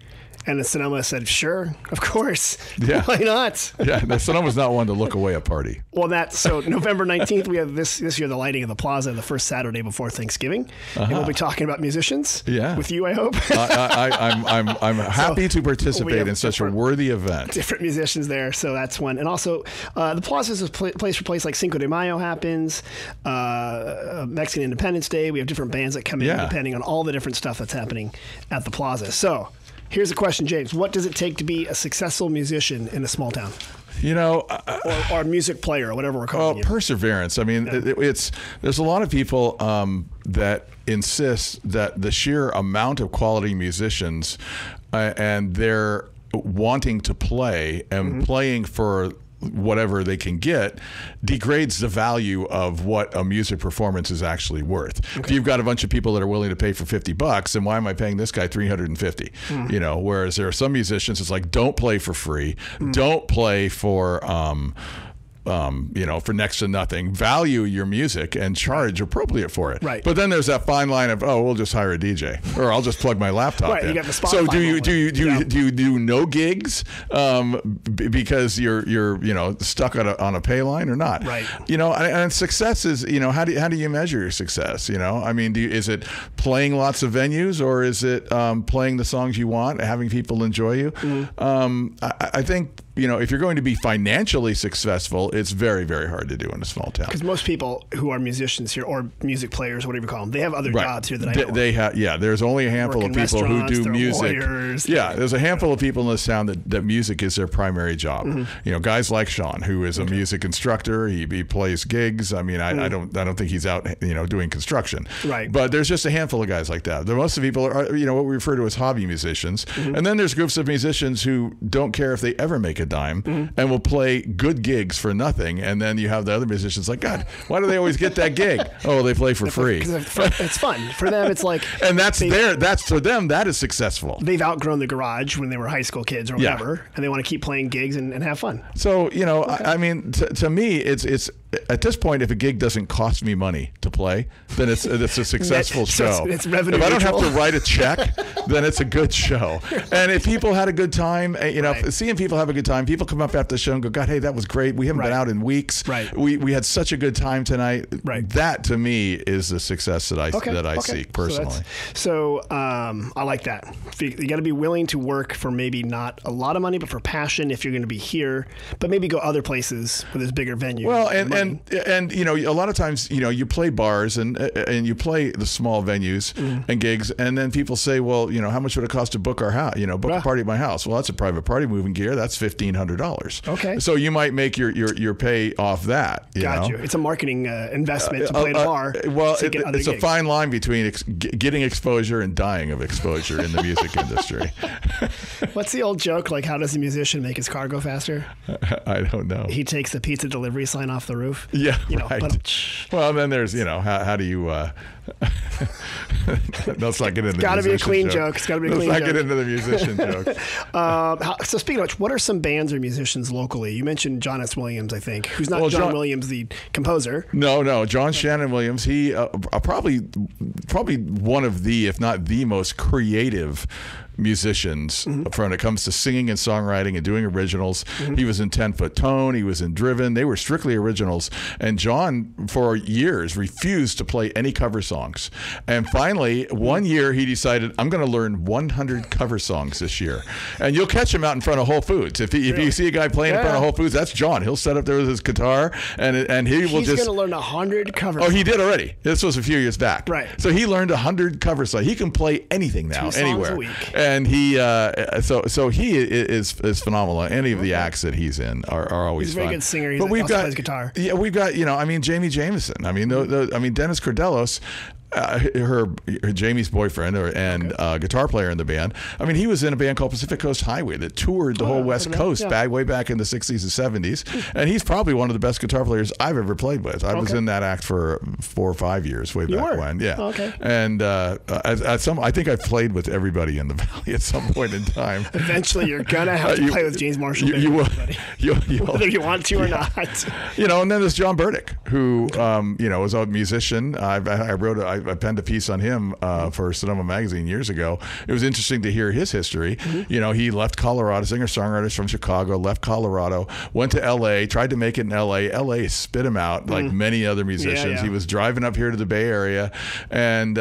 And the Sonoma said, sure, of course. Yeah. Why not? Yeah, the Sonoma's not one to look away a party. Well, so November 19th, we have this year the lighting of the plaza the first Saturday before Thanksgiving. And we'll be talking about musicians with you, I hope. I'm happy to participate in such a worthy event. Different musicians there, so that's one. And also, the plaza is a place for places like Cinco de Mayo happens, Mexican Independence Day. We have different bands that come in depending on all the different stuff that's happening at the plaza. So here's a question, James. What does it take to be a successful musician in a small town? Or a music player, or whatever we're calling it. Perseverance. I mean, there's a lot of people that insist that the sheer amount of quality musicians and they're wanting to play and playing for whatever they can get degrades the value of what a music performance is actually worth. If you've got a bunch of people that are willing to pay for $50, then why am I paying this guy $350? Whereas there are some musicians, it's like, don't play for free, don't play for for next to nothing. Value your music and charge appropriate for it. Right. But then there's that fine line of, we'll just hire a DJ, or I'll just plug my laptop in. You got the so do you do no gigs because you're stuck on a pay line or not? Right. And success is how do you measure your success? I mean, is it playing lots of venues, or is it playing the songs you want, having people enjoy you? I think if you're going to be financially successful, it's very, very hard to do in a small town. Because most people who are musicians here, or music players, whatever you call them, they have other jobs here that I know. They have, there's only a handful of people who do music. Lawyers, there's a handful of people in this town that music is their primary job. Guys like Sean, who is a music instructor. He plays gigs. I mean, I don't think he's out, doing construction. Right. But there's just a handful of guys like that. The most of people are, what we refer to as hobby musicians. And then there's groups of musicians who don't care if they ever make a dime and will play good gigs for nothing. And then you have the other musicians like, God, why do they always get that gig? Oh, they play for free. It's fun. For them, it's like... And that's for them, that is successful. They've outgrown the garage when they were high school kids or whatever, and they want to keep playing gigs and have fun. So, I mean, to me, it's at this point, if a gig doesn't cost me money to play, then it's a successful show. It's revenue If I don't neutral. have to write a check, then it's a good show. And if people had a good time, seeing people have a good time, people come up after the show and go, God, hey, that was great. We haven't been out in weeks. Right. We had such a good time tonight. Right. That to me is the success that I seek personally. So I like that. You got to be willing to work for maybe not a lot of money, but for passion if you're going to be here, but maybe go other places where there's bigger venues. Well, and a lot of times, you play bars and you play the small venues and gigs, and then people say, well, how much would it cost to book our house? Book a party at my house. Well, that's a private party moving gear. That's $1,500. Okay. So you might make your pay off that. Got you. It's a marketing investment to play at a bar. Well, it's a fine line between getting exposure and dying of exposure in the music industry. What's the old joke? Like, how does a musician make his car go faster? I don't know. He takes the pizza delivery sign off the roof. Yeah, right. Well, then there's, how do you... let's not get into the musician joke. It's got to be a clean joke. It's got to be a clean joke. Let's not get into the musician joke. So speaking of which, what are some bands or musicians locally? You mentioned John S. Williams, I think, who's not John Williams, the composer. No. John Shannon Williams. He probably one of the, if not the most creative musicians when it comes to singing and songwriting and doing originals. He was in 10 Foot Tone. He was in Driven. They were strictly originals. And John, for years, refused to play any cover songs. And finally, one year, he decided, I'm going to learn 100 cover songs this year. And you'll catch him out in front of Whole Foods. If you see a guy playing in front of Whole Foods, that's John. He'll set up there with his guitar, and he's going to learn 100 cover songs. Oh, he did already. This was a few years back. Right. So he learned 100 cover songs. He can play anything now, 2 songs anywhere. A week. And he, so he is phenomenal. Any of the acts that he's in are always he's a fun. very good singer. He also plays guitar. Yeah, we've got, Jamie Jameson. Dennis Cordelos. Jamie's boyfriend and guitar player in the band. He was in a band called Pacific Coast Highway that toured the whole West Coast way back in the 60s and 70s. And he's probably one of the best guitar players I've ever played with. I was in that act for 4 or 5 years way back when. Yeah. Oh, okay. And I think I've played with everybody in the Valley at some point in time. Eventually, you're gonna have to play with James Marshall. You will. Whether you want to or not. And then there's John Burdick, who was a musician. I penned a piece on him for Sonoma magazine years ago. It was interesting to hear his history. He left Colorado, singer-songwriter from Chicago, left Colorado, went to L.A., tried to make it in L.A. L.A. spit him out like many other musicians. He was driving up here to the Bay Area and...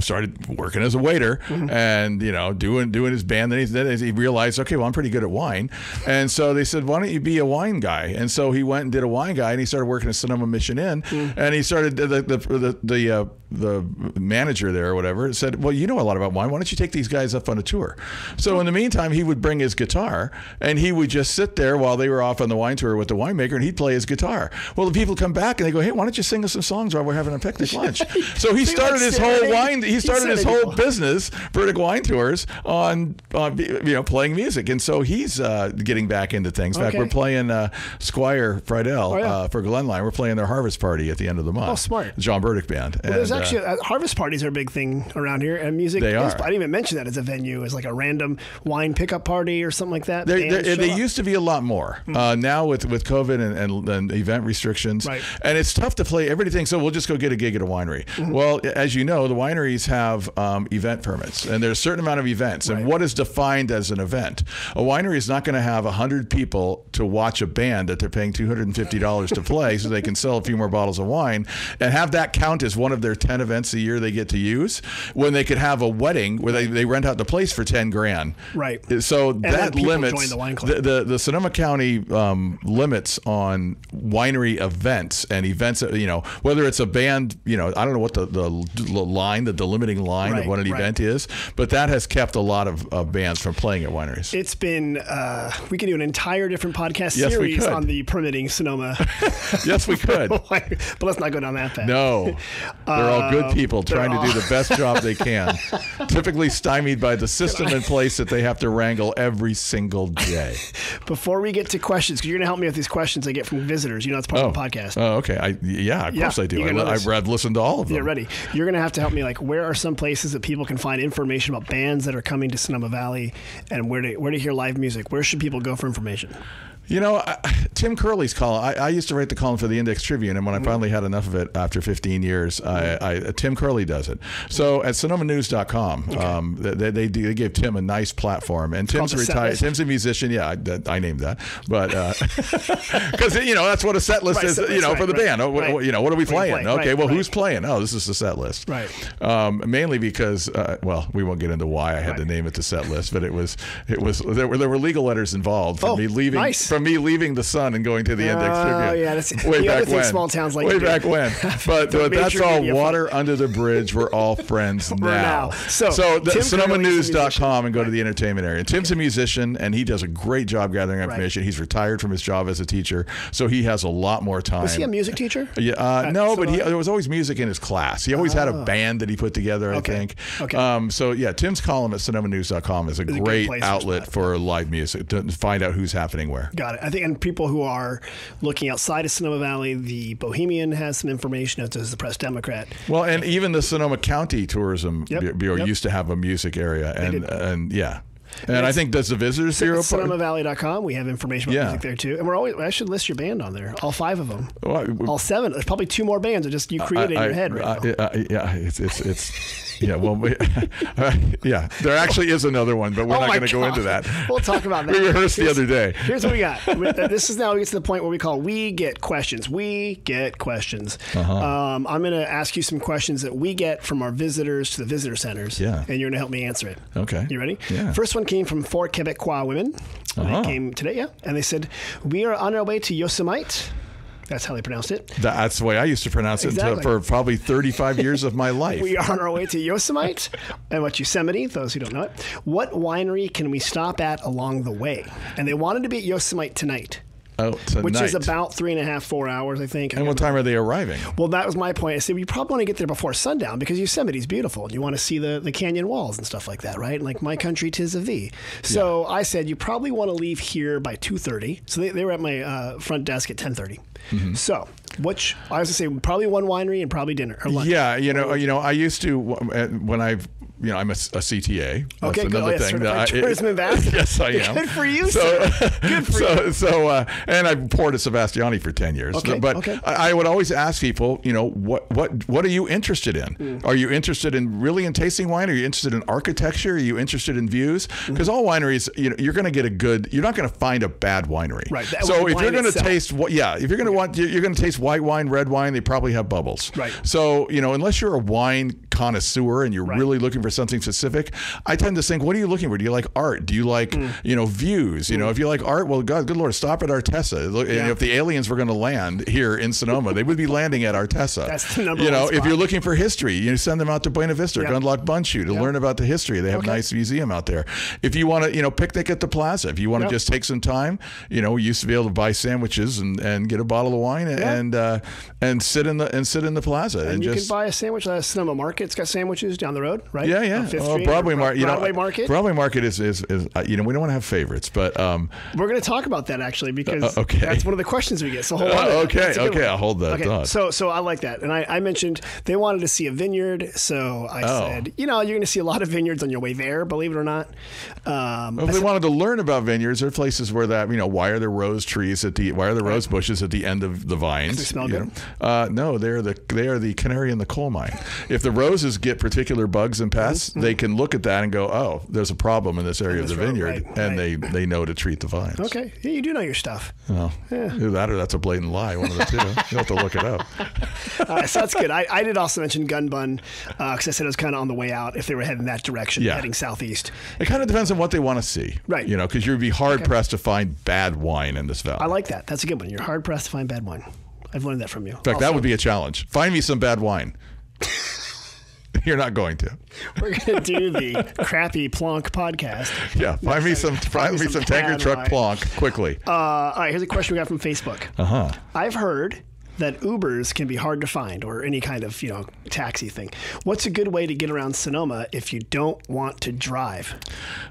started working as a waiter and, doing his band. Then he realized, okay, well, I'm pretty good at wine. And so they said, why don't you be a wine guy? And so he went and did a wine guy, and he started working at Sonoma Mission Inn. And he started, the manager there or whatever said, well, you know a lot about wine. Why don't you take these guys up on a tour? So in the meantime, he would bring his guitar and he would just sit there while they were off on the wine tour with the winemaker, and he'd play his guitar. Well, the people come back and they go, hey, why don't you sing us some songs while we're having a picnic lunch? So he started his whole business, Burdick Wine Tours, on playing music. And so he's getting back into things. In fact, we're playing Squire Fridell for Glenline. We're playing their harvest party at the end of the month. Oh, smart. John Burdick Band. Well, there's actually harvest parties are a big thing around here, and music. They are. I didn't even mention that as a venue, as like a random wine pickup party or something like that. They used to be a lot more. Now with COVID and event restrictions, and it's tough to play everything. So we'll just go get a gig at a winery. Well, as you know, the wineries have event permits, and there's a certain amount of events. And what is defined as an event? A winery is not going to have 100 people to watch a band that they're paying $250 to play, so they can sell a few more bottles of wine, and have that count as one of their 10 events a year they get to use, when they could have a wedding where they rent out the place for $10,000. Right. So that limits the Sonoma County limits on winery events and events, whether it's a band, I don't know what the delimiting line of what an event is, but that has kept a lot of bands from playing at wineries. It's been, we could do an entire different podcast series on the permitting Sonoma. Yes, we could. But let's not go down that path. No. They're all good people trying to do the best job they can. Typically stymied by the system in place that they have to wrangle every single day. Before we get to questions, because you're going to help me with these questions I get from visitors. It's part of the podcast. Oh, okay. Of course I do. I've listened to all of them. Yeah, ready. You're going to have to help me, where are some places that people can find information about bands that are coming to Sonoma Valley, and where to hear live music? Where should people go for information? Tim Curley's column, I used to write the column for the Index Tribune, and when I finally had enough of it after 15 years, Tim Curley does it. So at SonomaNews.com, they gave Tim a nice platform, and Tim's retired. Tim's a musician. Yeah, I named that. But because, that's what a set list is, for the band. What are we playing? Okay, who's playing? Oh, this is the set list. Right. Mainly because, we won't get into why I had to name it the set list, but there were legal letters involved for me leaving. Nice. From me leaving the Sun and going to the Index Tribune. Oh, yeah. That's way back when. Small towns like way back when. But that's all water under the bridge. We're all friends now. So SonomaNews.com and go to the entertainment area. Tim's a musician, and he does a great job gathering information. He's retired from his job as a teacher, so he has a lot more time. Was he a music teacher? Yeah. No, but there was always music in his class. He always had a band that he put together, I think. Okay. Tim's column at SonomaNews.com is a great outlet for live music to find out who's happening where. Got it. I think, and people who are looking outside of Sonoma Valley, the Bohemian has some information, as does the Press Democrat. Well, and even the Sonoma County Tourism Bureau used to have a music area, and yeah. And I think does the Visitors Bureau. SonomaValley.com. We have information about music there too, and I should list your band on there. All 5 of them. All 7. There's probably 2 more bands that just you created in your head right now. It's. Yeah, well, there actually is another one, but we're not going to go into that. We'll talk about that. We rehearsed the other day. Here's what we got. This is now we get to the point where we call We Get Questions. We get questions. I'm going to ask you some questions that we get from our visitors to the visitor centers, and you're going to help me answer it. Okay. You ready? Yeah. First one came from 4 Quebecois women. They came today, and they said, we are on our way to Yosemite. That's how they pronounced it. That's the way I used to pronounce it for probably 35 years of my life. We are on our way to Yosemite and Yosemite, those who don't know it. What winery can we stop at along the way? And they wanted to be at Yosemite tonight. Oh, tonight. Which is about 3.5, 4 hours, I think. And what time are they arriving? Well, that was my point. I said, you probably want to get there before sundown because Yosemite's beautiful. And you want to see the canyon walls and stuff like that, right? Like, my country, 'tis of thee. So I said, you probably want to leave here by 2:30. So they were at my front desk at 10:30. So, I was going to say probably one winery and probably dinner or lunch. Yeah, I used to, when I'm a CTA. That's another thing. Tourism ambassador. Yes, I am. Good for you, sir. Good for you. And I poured at Sebastopiani for 10 years. I would always ask people, what are you interested in? Are you interested in tasting wine? Are you interested in architecture? Are you interested in views? Because all wineries, you're going to get you're not going to find a bad winery. Right. So if you're going to taste, you're going to taste white wine, red wine, they probably have bubbles. Right. So, unless you're a wine connoisseur and you're really looking for something specific, I tend to think, what are you looking for? Do you like art? Do you like, views? If you like art, well, good Lord, stop at Artesa. If the aliens were going to land here in Sonoma, they would be landing at Artesa. That's the number one spot. If you're looking for history, you send them out to Buena Vista, Gunlock Bundschuh to learn about the history. They have a nice museum out there. If you want to, picnic at the plaza, if you want to just take some time, we used to be able to buy sandwiches and get a bottle of wine and sit in the plaza. And you can buy a sandwich at Sonoma Market. It's got sandwiches down the road, right? Yeah. Broadway Market. Broadway Market. Broadway Market is we don't want to have favorites, but we're going to talk about that actually because that's one of the questions we get. So hold on. Okay, I'll hold that thought. So I like that, and I mentioned they wanted to see a vineyard, so I said, you're going to see a lot of vineyards on your way there, believe it or not. If they wanted to learn about vineyards, there are places where why are there rose trees why are there rose bushes at the end of the vines? They smell good. No, they are the canary in the coal mine. If the rose roses get particular bugs and pests, they can look at that and go, oh, there's a problem in this area of the vineyard, and they know to treat the vines. Okay. Yeah, you do know your stuff. Well, either that or that's a blatant lie, one of the two. You'll have to look it up. So that's good. I did also mention Gun Bun because I said it was kind of on the way out if they were heading that direction, heading southeast. It kind of depends on what they want to see. Right. You know, because you'd be hard-pressed to find bad wine in this valley. I like that. That's a good one. You're hard-pressed to find bad wine. I've learned that from you. In fact, that would be a challenge. Find me some bad wine. You're not going to. We're going to do the crappy Plonk podcast. Yeah, find me some Tanker Truck Plonk quickly. All right, here's a question we got from Facebook. I've heard that Ubers can be hard to find, or any kind of, taxi thing. What's a good way to get around Sonoma if you don't want to drive?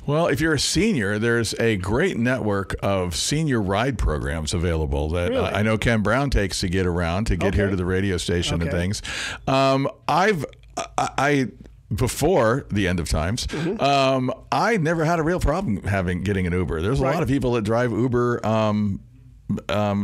Well, if you're a senior, there's a great network of senior ride programs available that I know Ken Brown takes to get around, to get here to the radio station and things. Before the end of times, I never had a real problem getting an Uber. There's a lot of people that drive Uber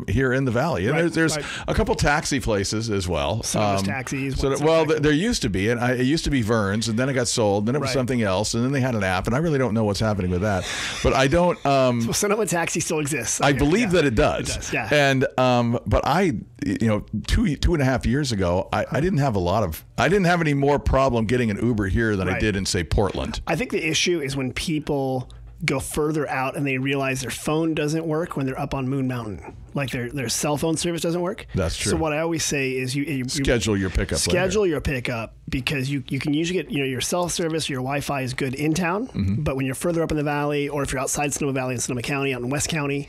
here in the valley, and there's a couple taxi places as well. Taxis. There used to be, and it used to be Vern's, and then it got sold, then it was something else, and then they had an app, and I really don't know what's happening with that. But I don't. So Sonoma Taxi still exists. I believe that it does. It does. Yeah. And but I, 2.5 years ago, I didn't have I didn't have any more problem getting an Uber here than I did in, say, Portland. I think the issue is when people go further out and they realize their phone doesn't work when they're up on Moon Mountain. Like their cell phone service doesn't work. That's true. So what I always say is you schedule your pickup. Schedule your pickup, because you can usually get your cell service, your Wi-Fi is good in town, but when you're further up in the valley, or if you're outside Sonoma Valley in Sonoma County, out in West County,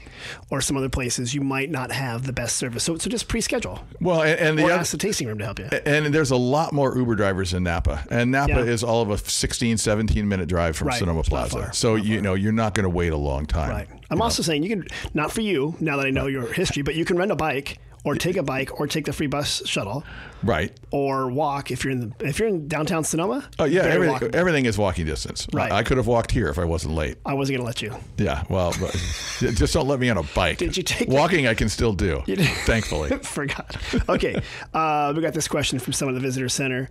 or some other places, you might not have the best service. So just pre-schedule. Well, or ask the tasting room to help you. And there's a lot more Uber drivers in Napa, and Napa is all of a 16, 17-minute drive from Sonoma Plaza. So you're not going to wait a long time. Right. I'm also saying you can, not for you, now that I know your history, but you can rent a bike, or take a bike, or take the free bus shuttle. Right. Or walk if you're in downtown Sonoma. Oh yeah, everything is walking distance. Right. I could have walked here if I wasn't late. I wasn't going to let you. Yeah. Well, but just don't let me on a bike. Did you take walking? I can still do. Thankfully. Forgot. Okay. We got this question from someone at the visitor center.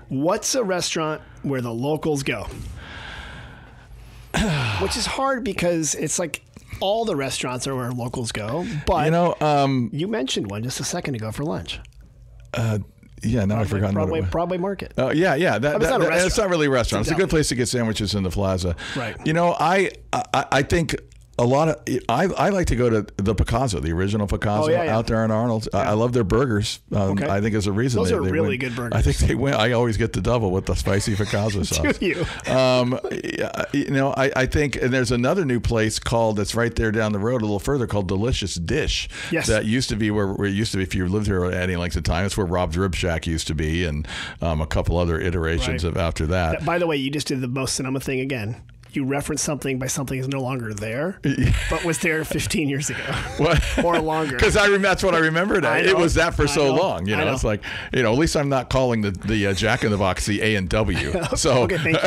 What's a restaurant where the locals go? Which is hard because it's like all the restaurants are where locals go, but you mentioned one just a second ago for lunch. Yeah, now I've forgotten Broadway Market. Yeah. It's not really a restaurant. It's a good place to get sandwiches in the plaza. Right. I think a lot of I like to go to the Picasso, the original Picasso out there in Arnold. I love their burgers. I think there's a reason those are they really win. good burgers. I think they win. I always get the double with the spicy Picasso sauce. Do you? I think, and there's another new place that's right there down the road a little further, called Delicious Dish. Yes. That used to be where it used to be. If you lived here any length of time, it's where Rob's Rib Shack used to be, and a couple other iterations of after that. By the way, you just did the most Sonoma thing again. You reference something by something is no longer there, but was there 15 years ago or longer. Because that's what I remembered. It was that for so long. It's like, at least I'm not calling the Jack in the Box the A&W. So, okay, thank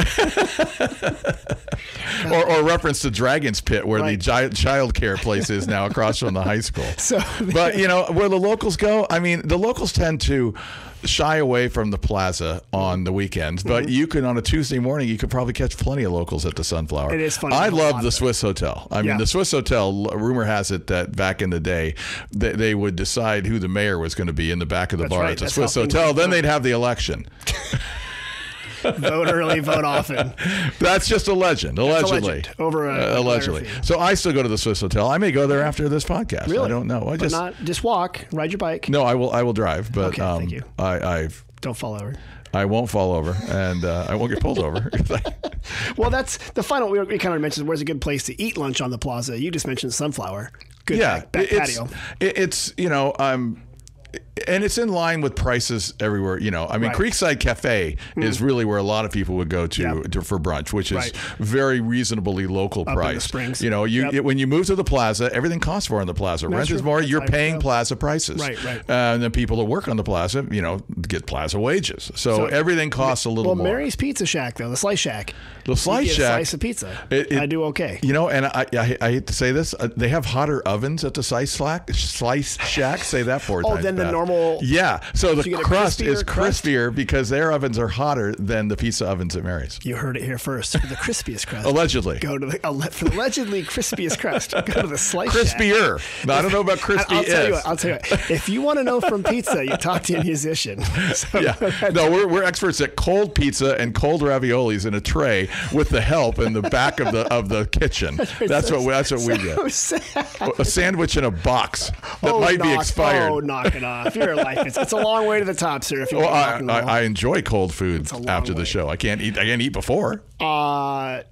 you. or reference to Dragon's Pit, where the child care place is now across from the high school. But where the locals go, the locals tend to shy away from the plaza on the weekends, but you can, on a Tuesday morning, you could probably catch plenty of locals at the Sunflower. It is funny. I love the Swiss Hotel. The Swiss Hotel, rumor has it that back in the day, they would decide who the mayor was going to be in the back of the bar at the Swiss Hotel. Then they'd have the election. Vote early, vote often. That's just a legend. Allegedly. Allegedly. So I still go to the Swiss Hotel. I may go there after this podcast. Really? I don't know. Just walk, ride your bike. No, I will drive. But okay, thank you. Don't fall over. I won't fall over, and I won't get pulled over. Well, that's the final. We kind of mentioned where's a good place to eat lunch on the plaza. You just mentioned Sunflower. Good back patio. It's and it's in line with prices everywhere. Creekside Cafe is really where a lot of people would go to for brunch, which is very reasonably local price. Springs. When you move to the plaza, everything costs more on the plaza. Rent is more. You're paying plaza prices. Right. And the people that work on the plaza, get plaza wages. So everything costs a little more. Well, Mary's Pizza Shack, though, the Slice Shack. The Slice Shack. A slice of pizza. I do okay. And I hate to say this, they have hotter ovens at the Slice Shack. Say that 4 times. Then the normal double. Yeah. So the crust is crispier because their ovens are hotter than the pizza ovens at Mary's. You heard it here first. For the crispiest crust. Allegedly. Go to for the allegedly crispiest crust. Go to the Slice Crispier. No, I don't know about crispy. I'll tell you what. If you want to know from pizza, you talk to a musician. So yeah. No, we're experts at cold pizza and cold raviolis in a tray with the help in the back of the kitchen. That's what we get. A sandwich in a box that might be expired. Oh, knock it off. You're like it's a long way to the top, sir. If you I enjoy cold food after the show. I can't eat before.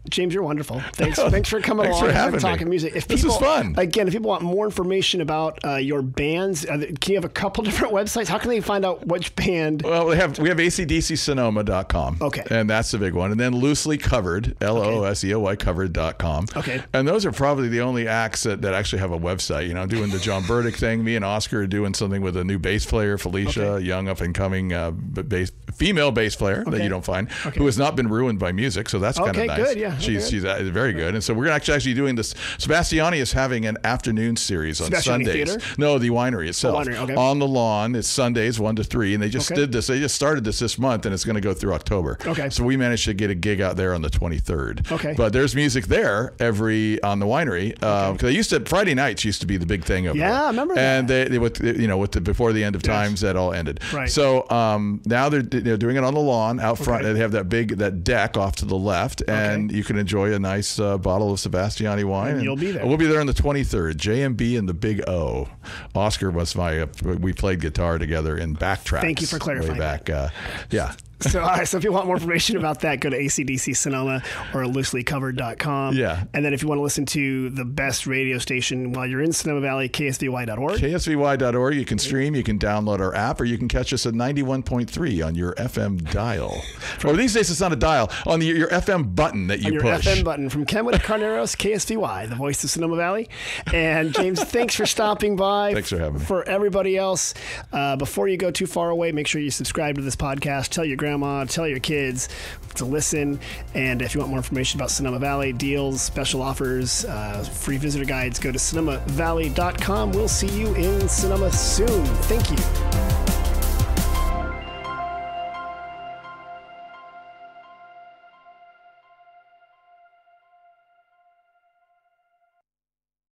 James, you're wonderful. Thanks for coming along and talking music. This is fun. Again, if people want more information about your bands, can you have a couple different websites? How can they find out which band? Well, we have acdcsonoma.com. Okay. And that's the big one. And then Loosely Covered, LOOSEOY covered.com. Okay. And those are probably the only acts that actually have a website. You know, doing the John Burdick thing. Me and Oscar are doing something with a new bass player, Felicia, young up and coming female bass player that you don't find, who has not been ruined by music. So that's kind of nice. Good, yeah. She's very good. And so we're actually doing this. Sebastiani is having an afternoon series on Sundays. Theater? No, the winery itself. The winery, okay. On the lawn. It's Sundays 1 to 3, and they just did this. They just started this month, and it's going to go through October. Okay. So we managed to get a gig out there on the 23rd. Okay. But there's music there on the winery because Friday nights used to be the big thing over there. Yeah, I remember that. And they before the end of times that all ended. Right. So now they're doing it on the lawn out front. They have that deck off to the left, and you can enjoy a nice bottle of Sebastiani wine. And you'll be there. We'll be there on the 23rd. JMB and the Big O. Oscar was we played guitar together in Backtracks. Thank you for clarifying. Way back. Yeah. So if you want more information about that, go to ACDC Sonoma or looselycovered.com. Yeah. And then if you want to listen to the best radio station while you're in Sonoma Valley, KSVY.org. KSVY.org. You can stream, you can download our app, or you can catch us at 91.3 on your FM dial. Or these days it's not a dial, on your FM button that you push. Your FM button. From Kenwood to Carneros, KSVY, the voice of Sonoma Valley. And James, thanks for stopping by. Thanks for having me. For everybody else, before you go too far away, make sure you subscribe to this podcast. Tell your grandma, tell your kids to listen. And if you want more information about Sonoma Valley, deals, special offers, free visitor guides, go to sonomavalley.com. We'll see you in Sonoma soon. Thank you.